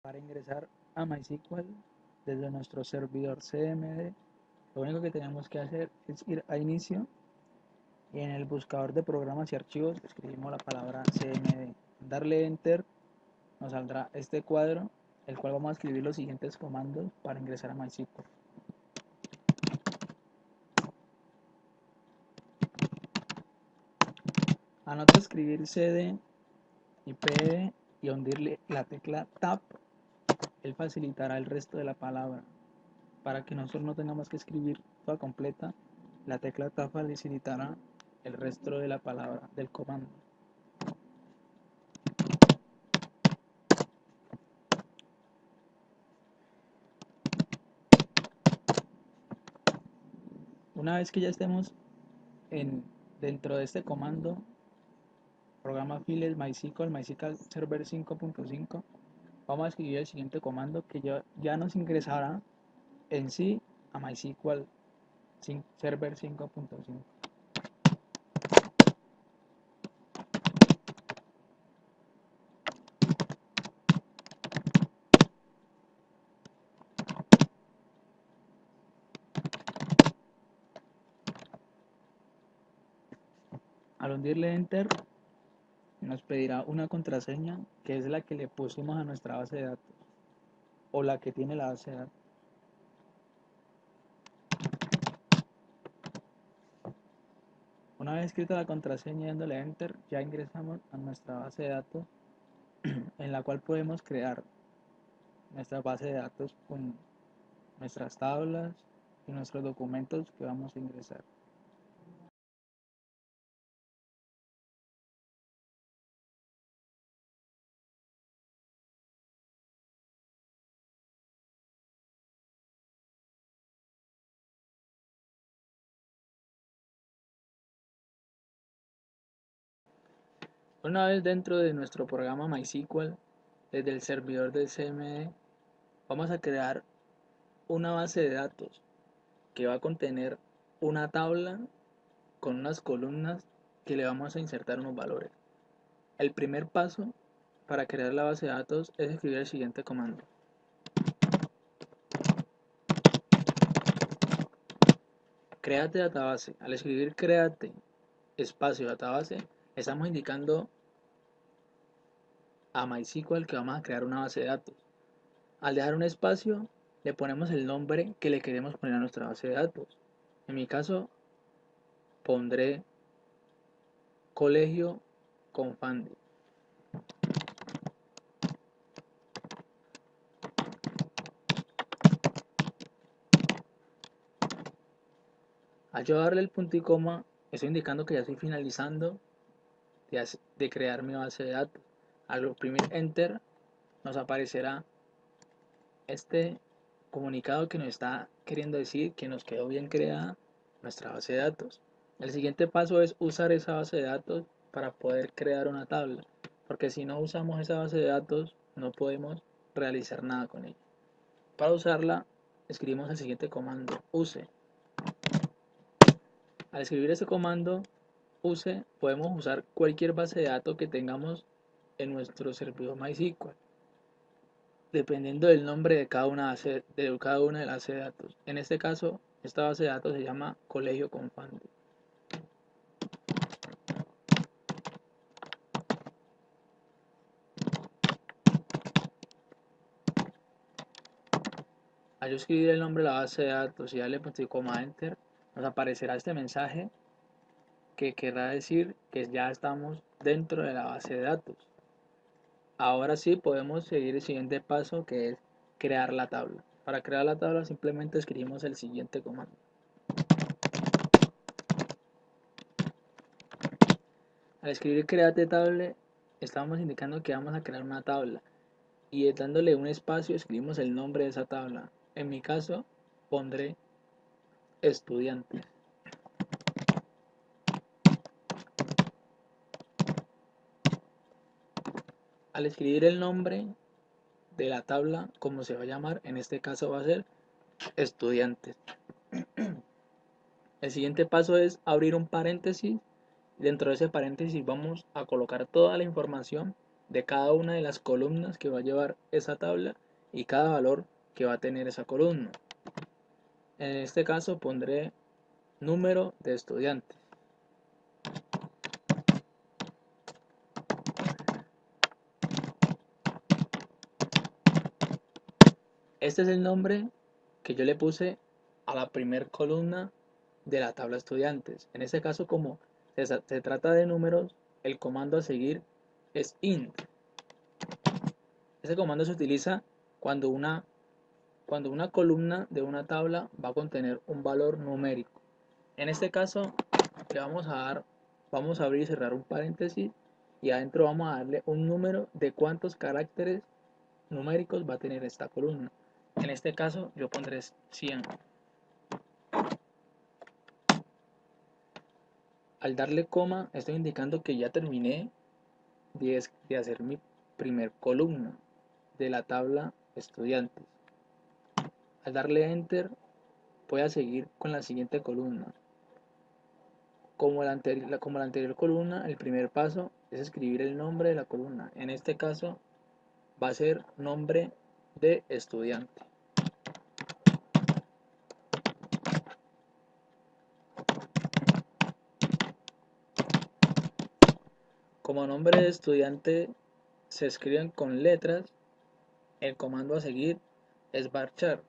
Para ingresar a MySQL desde nuestro servidor CMD, lo único que tenemos que hacer es ir a inicio y en el buscador de programas y archivos escribimos la palabra CMD. Darle enter nos saldrá este cuadro, el cual vamos a escribir los siguientes comandos para ingresar a MySQL. Anota escribir cd y pd y hundirle la tecla tab. Él facilitará el resto de la palabra. Para que nosotros no tengamos que escribir toda completa, la tecla tab facilitará el resto de la palabra del comando. Una vez que ya estemos dentro de este comando, programa files MySQL Server 5.5, vamos a escribir el siguiente comando que ya nos ingresará en sí a MySQL Server 5.5. Al hundirle enter, nos pedirá una contraseña que es la que le pusimos a nuestra base de datos o la que tiene la base de datos. Una vez escrita la contraseña y dándole enter, ya ingresamos a nuestra base de datos en la cual podemos crear nuestra base de datos con nuestras tablas y nuestros documentos que vamos a ingresar. Una vez dentro de nuestro programa MySQL, desde el servidor del CMD, vamos a crear una base de datos que va a contener una tabla con unas columnas que le vamos a insertar unos valores. El primer paso para crear la base de datos es escribir el siguiente comando. Create database. Al escribir create espacio database, estamos indicando a MySQL que vamos a crear una base de datos. Al dejar un espacio, le ponemos el nombre que le queremos poner a nuestra base de datos. En mi caso, pondré colegio Confandi. Al yo darle el punto y coma, estoy indicando que ya estoy finalizando de crear mi base de datos. Al oprimir enter, nos aparecerá este comunicado que nos está queriendo decir que nos quedó bien creada nuestra base de datos. El siguiente paso es usar esa base de datos para poder crear una tabla, porque si no usamos esa base de datos no podemos realizar nada con ella. Para usarla escribimos el siguiente comando, use. Al escribir ese comando use podemos usar cualquier base de datos que tengamos en nuestro servidor MySQL, dependiendo del nombre de cada una de las bases de datos. En este caso, esta base de datos se llama Colegio Confandi. Al yo escribir el nombre de la base de datos y darle punto y coma enter, nos aparecerá este mensaje que querrá decir que ya estamos dentro de la base de datos. Ahora sí podemos seguir el siguiente paso, que es crear la tabla. Para crear la tabla simplemente escribimos el siguiente comando. Al escribir create table, estamos indicando que vamos a crear una tabla y dándole un espacio escribimos el nombre de esa tabla. En mi caso pondré estudiante. Al escribir el nombre de la tabla, como se va a llamar, en este caso va a ser estudiantes. El siguiente paso es abrir un paréntesis. Dentro de ese paréntesis vamos a colocar toda la información de cada una de las columnas que va a llevar esa tabla y cada valor que va a tener esa columna. En este caso pondré número de estudiantes. Este es el nombre que yo le puse a la primer columna de la tabla estudiantes. En este caso, como se trata de números, el comando a seguir es int. Ese comando se utiliza cuando una columna de una tabla va a contener un valor numérico. En este caso, le vamos a abrir y cerrar un paréntesis y adentro vamos a darle un número de cuántos caracteres numéricos va a tener esta columna. En este caso, yo pondré 100. Al darle coma, estoy indicando que ya terminé de hacer mi primer columna de la tabla estudiantes. Al darle enter, voy a seguir con la siguiente columna. Como la anterior columna, el primer paso es escribir el nombre de la columna. En este caso va a ser nombre de estudiante. Como nombre de estudiante se escriben con letras, el comando a seguir es varchar.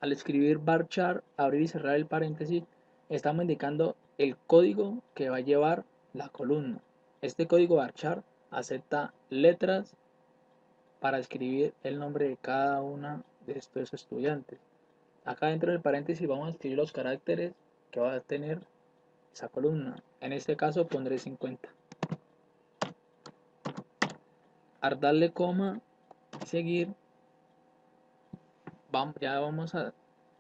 Al escribir varchar, abrir y cerrar el paréntesis, estamos indicando el código que va a llevar la columna. Este código varchar acepta letras para escribir el nombre de cada una de estos estudiantes. Acá dentro del paréntesis vamos a escribir los caracteres que va a tener esa columna. En este caso pondré 50. Al darle coma y seguir,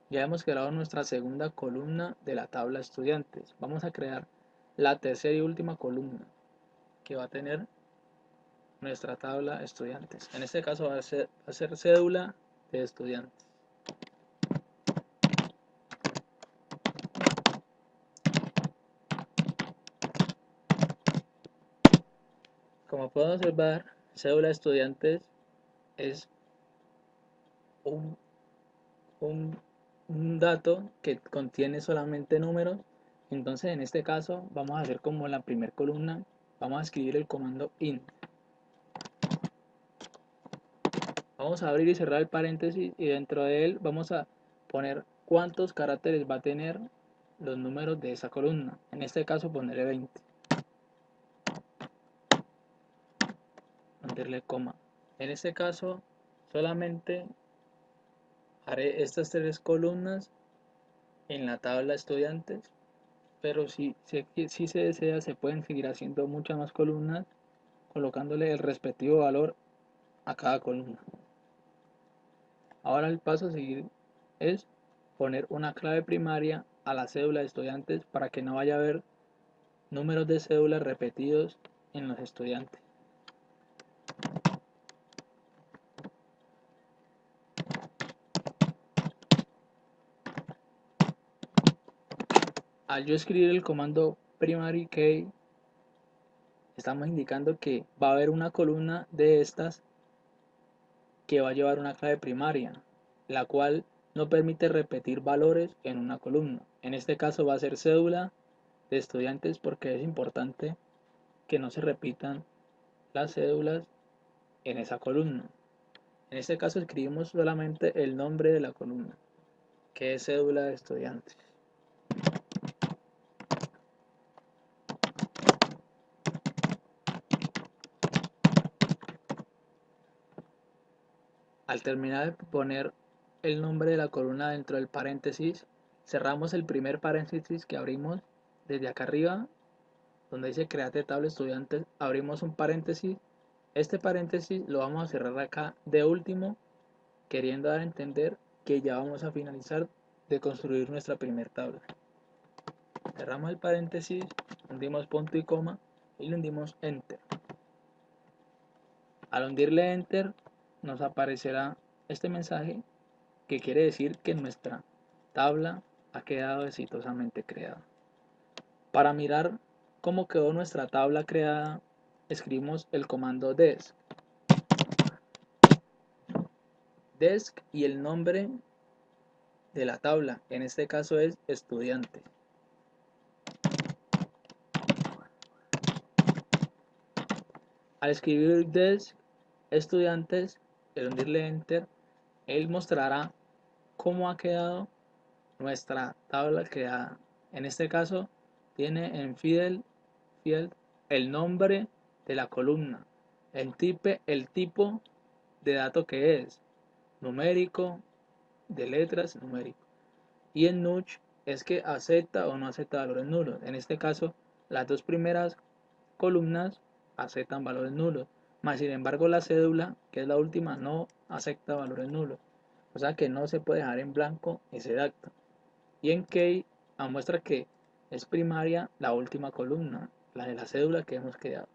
ya hemos creado nuestra segunda columna de la tabla estudiantes. Vamos a crear la tercera y última columna que va a tener nuestra tabla estudiantes. En este caso va a ser cédula de estudiantes. Como pueden observar, cédula de estudiantes es un, un, un dato que contiene solamente números. Entonces en este caso vamos a hacer como la primera columna, vamos a escribir el comando int. Vamos a abrir y cerrar el paréntesis y dentro de él vamos a poner cuántos caracteres va a tener los números de esa columna. En este caso pondré 20. Ponerle coma. En este caso solamente haré estas tres columnas en la tabla estudiantes, pero si se desea se pueden seguir haciendo muchas más columnas colocándole el respectivo valor a cada columna. Ahora el paso a seguir es poner una clave primaria a la cédula de estudiantes para que no vaya a haber números de cédula repetidos en los estudiantes. Al yo escribir el comando primary key, estamos indicando que va a haber una columna de estas que va a llevar una clave primaria, la cual no permite repetir valores en una columna. En este caso va a ser cédula de estudiantes porque es importante que no se repitan las cédulas en esa columna. En este caso escribimos solamente el nombre de la columna, que es cédula de estudiantes. Al terminar de poner el nombre de la columna dentro del paréntesis, cerramos el primer paréntesis que abrimos desde acá arriba, donde dice create tabla estudiantes, abrimos un paréntesis. Este paréntesis lo vamos a cerrar acá de último, queriendo dar a entender que ya vamos a finalizar de construir nuestra primera tabla. Cerramos el paréntesis, hundimos punto y coma y le hundimos enter. Al hundirle enter nos aparecerá este mensaje que quiere decir que nuestra tabla ha quedado exitosamente creada. Para mirar cómo quedó nuestra tabla creada, escribimos el comando desc y el nombre de la tabla, en este caso es estudiante. Al escribir desc estudiantes, al hundirle enter, él mostrará cómo ha quedado nuestra tabla creada. En este caso tiene en field el nombre de la columna, el tipo de dato que es numérico, de letras numérico, y en null es que acepta o no acepta valores nulos. En este caso las dos primeras columnas aceptan valores nulos, más sin embargo la cédula, que es la última, no acepta valores nulos, o sea que no se puede dejar en blanco ese dato. Y en key muestra que es primaria la última columna, la de la cédula que hemos creado.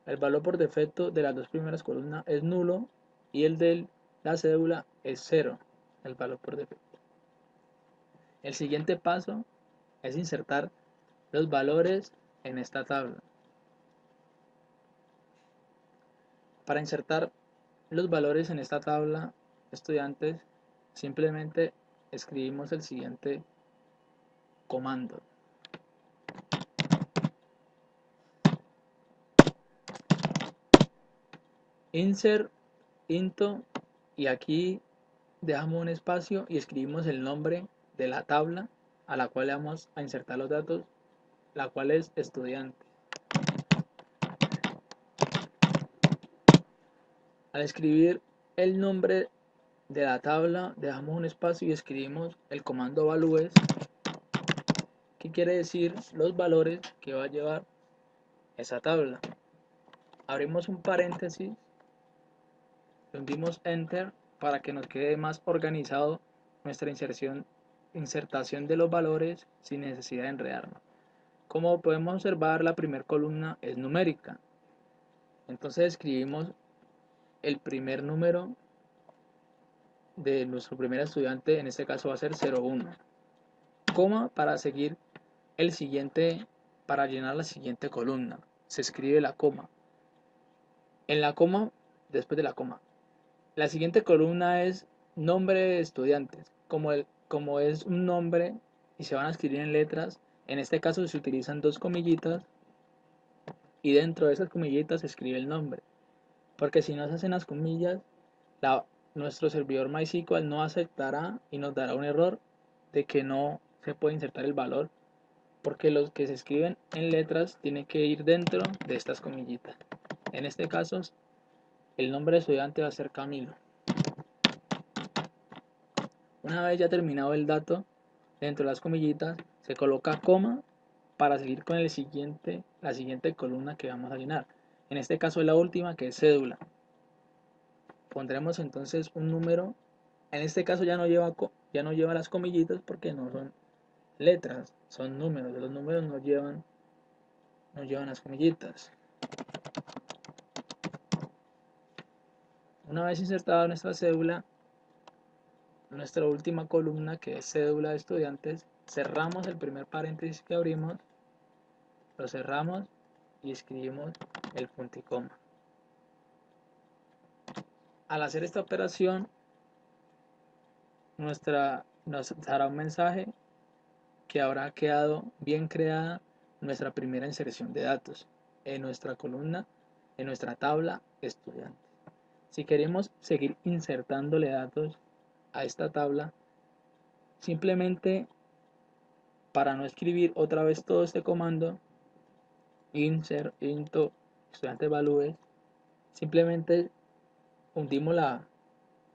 El valor por defecto de las dos primeras columnas es nulo y el de la cédula es 0, el valor por defecto. El siguiente paso es insertar los valores en esta tabla. Para insertar los valores en esta tabla, estudiantes, simplemente escribimos el siguiente comando. Insert into, y aquí dejamos un espacio y escribimos el nombre de la tabla a la cual le vamos a insertar los datos, la cual es estudiante. Al escribir el nombre de la tabla, dejamos un espacio y escribimos el comando values, que quiere decir los valores que va a llevar esa tabla. Abrimos un paréntesis, hundimos enter para que nos quede más organizado nuestra insertación de los valores sin necesidad de enredarnos. Como podemos observar, la primera columna es numérica, entonces escribimos el primer número de nuestro primer estudiante, en este caso va a ser 01, coma para seguir el siguiente, para llenar la siguiente columna se escribe la coma, en la coma, después de la coma. La siguiente columna es nombre de estudiantes. Como es un nombre y se van a escribir en letras, en este caso se utilizan dos comillitas y dentro de esas comillitas se escribe el nombre. Porque si no se hacen las comillas, nuestro servidor MySQL no aceptará y nos dará un error de que no se puede insertar el valor, porque los que se escriben en letras tienen que ir dentro de estas comillitas. En este caso, el nombre de estudiante va a ser Camilo. Una vez ya terminado el dato, dentro de las comillitas se coloca coma para seguir con la siguiente columna que vamos a llenar. En este caso es la última, que es cédula. Pondremos entonces un número. En este caso ya no lleva las comillitas porque no son letras, son números. Los números no llevan las comillitas. Una vez insertada nuestra cédula, nuestra última columna, que es cédula de estudiantes, cerramos el primer paréntesis que abrimos, lo cerramos y escribimos el punto y coma. Al hacer esta operación, nos dará un mensaje que habrá quedado bien creada nuestra primera inserción de datos en nuestra columna, en nuestra tabla estudiantes. Si queremos seguir insertándole datos a esta tabla, simplemente, para no escribir otra vez todo este comando, insert into estudiante values, simplemente hundimos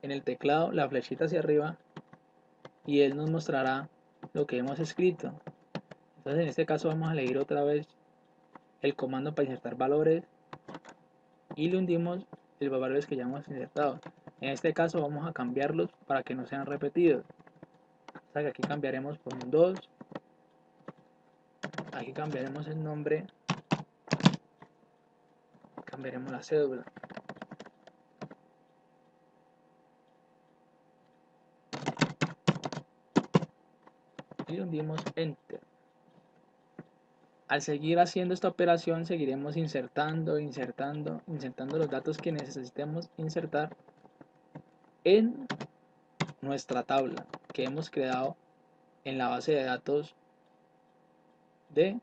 en el teclado la flechita hacia arriba y él nos mostrará lo que hemos escrito. Entonces en este caso vamos a elegir otra vez el comando para insertar valores y le hundimos los valores que ya hemos insertado. En este caso vamos a cambiarlos para que no sean repetidos. O sea que aquí cambiaremos por un 2, aquí cambiaremos el nombre, cambiaremos la cédula. Y hundimos enter. Al seguir haciendo esta operación, seguiremos insertando los datos que necesitemos insertar en nuestra tabla que hemos creado en la base de datos de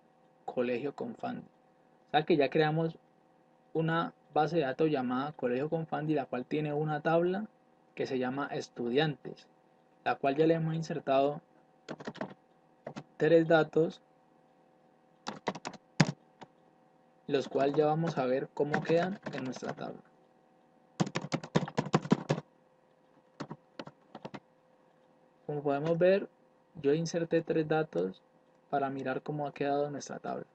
Colegio Confandi. O sea que ya creamos una base de datos llamada Colegio Confandi, la cual tiene una tabla que se llama estudiantes, la cual ya le hemos insertado tres datos, los cuales ya vamos a ver cómo quedan en nuestra tabla. Como podemos ver, yo inserté tres datos para mirar cómo ha quedado nuestra tabla.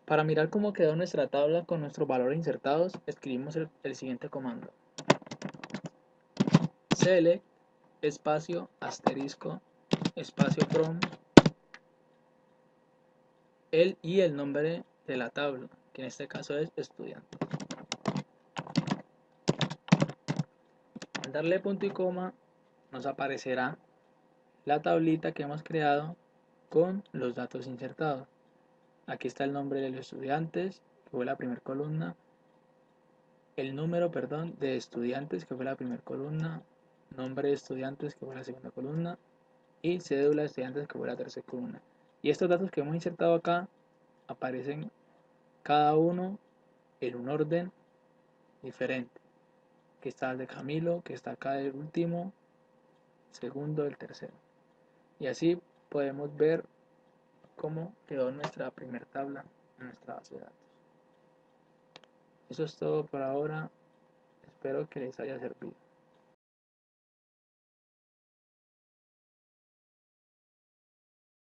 Para mirar cómo quedó nuestra tabla con nuestros valores insertados, escribimos el siguiente comando: select espacio asterisco espacio from el nombre de la tabla, que en este caso es estudiante. Al darle punto y coma nos aparecerá la tablita que hemos creado con los datos insertados. Aquí está el nombre de los estudiantes, que fue la primera columna, el número, perdón, de estudiantes, que fue la primera columna, nombre de estudiantes, que fue la segunda columna, y cédula de estudiantes, que fue la tercera columna. Y estos datos que hemos insertado acá aparecen cada uno en un orden diferente. Aquí está el de Camilo, que está acá el último, segundo, el tercero. Y así podemos ver cómo quedó nuestra primera tabla en nuestra base de datos. Eso es todo por ahora. Espero que les haya servido.